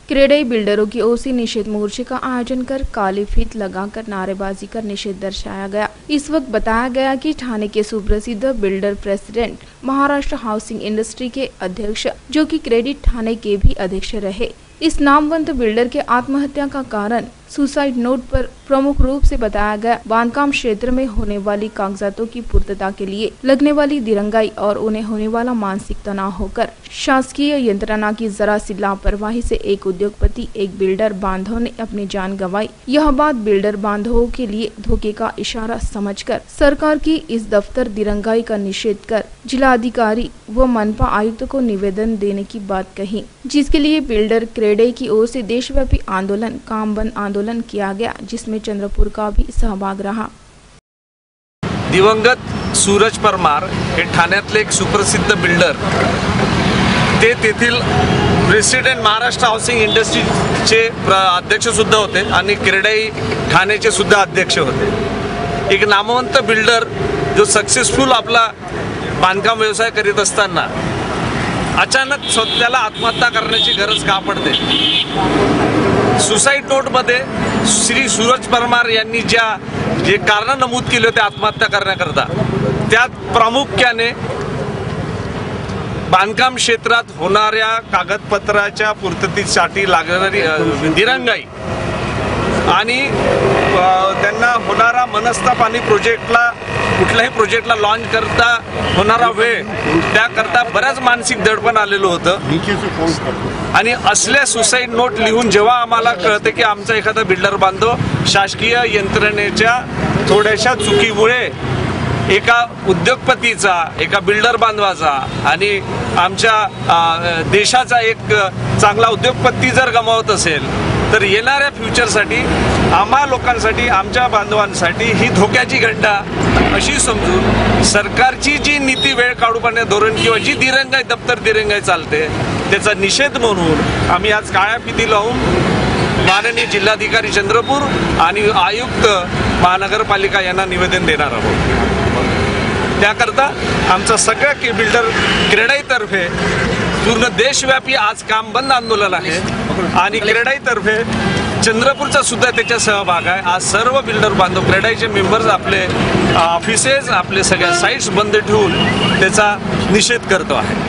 क्रेडाई बिल्डरों की ओर से निषेध मोर्चे का आयोजन कर काली फीत लगाकर नारेबाजी कर निषेध दर्शाया गया। इस वक्त बताया गया कि ठाणे के सुप्रसिद्ध builder president Maharashtra housing industry के अध्यक्ष, जो कि क्रेडिट ठाणे के भी अध्यक्ष रहे, इस नामवंत बिल्डर के आत्महत्या का कारण सुसाइड नोट पर प्रमुख रूप से बताया गया। बांधकाम क्षेत्र में होने वाली कागजातों की पूर्तता के लिए लगने वाली दिरंगाई और उन्हें होने वाला मानसिक तनाव होकर शासकीय यंत्रणा की जरा सी लापरवाही से एक उद्योगपति, एक बिल्डर बांधव ने अपनी जान गंवाई। यह बात बिल्डर बांधवों के लिए धोखे का इशारा समझकर सरकार की इस दफ्तर दिरंगाई का निषेध कर जिलाधिकारी व मनपा आयुक्त को निवेदन देने की बात कही, जिसके लिए बिल्डर क्रेडाई की ओर से देशव्यापी आंदोलन काम बंद आंदोलन किया गया, जिसमें चंद्रपुर का भी सहभाग रहा। दिवंगत सूरज परमार हे ठाण्यातले एक सुप्रसिद्ध बिल्डर, ते तेथील प्रेसिडेंट महाराष्ट्र हाउसिंग इंडस्ट्रीचे अध्यक्ष सुद्धा होते आणि क्रेडाई ठाण्याचे सुद्धा अध्यक्ष होते। एक नामवंत बिल्डर जो सक्सेसफुल आपला बांधकाम व्यवसाय करीत असताना अचानक स्वतःला आत्महत्या करण्याची गरज का पडते? सुसाइड नोट मध्ये श्री सूरज परमार यांनी जे कारण नमूद केले होते आत्महत्या करण्याकरता, त्यात प्रामुख्याने बांधकाम क्षेत्रात होणाऱ्या कागदपत्राच्या पूर्ततेसाठी लागणारी दिरंगाई आणि त्यांना होणारा मनस्ताप आणि कुठल्याही प्रोजेक्टला लॉन्च करता होणारा वेळ, त्याकरता बऱ्याच मानसिक दडपण आलेलं होतं। आणि असल्या सुसाइड नोट लिहून जेव्हा आम्हाला कळते की आमचा एखादा बिल्डर बांधव शासकीय यंत्रणेच्या थोड्याशा चुकीमुळे एका उद्योगपतीचा, एका बिल्डर बांधवाचा आणि आमच्या देशाचा एक चांगला उद्योगपती जर गमावत असेल, तर येणाऱ्या फ्युचरसाठी आम्हा लोकांसाठी, आमच्या बांधवांसाठी ही धोक्याची घंटा अशी समजून सरकारची जी नीती वेळ काढूपणे धोरण किंवा जी दिरंगाई दप्तर दिरंगाई चालते, त्याचा निषेध म्हणून आम्ही आज काळ्या फिती लावून माननीय जिल्हाधिकारी चंद्रपूर आणि आयुक्त महानगरपालिका यांना निवेदन देणार आहोत। त्याकरता आमचा सगळ्या बिल्डर क्रेडाईतर्फे पूर्ण देशव्यापी आज काम बंद आंदोलन आहे आणि क्रेडाईतर्फे चंद्रपूरचा सुद्धा त्याच्या सहभाग आहे। आज सर्व बिल्डर बांधव क्रेडाईचे मेंबर्स आपले ऑफिसेस, आपले सगळ्या साइट्स बंद ठेवून त्याचा निषेध करतो आहे।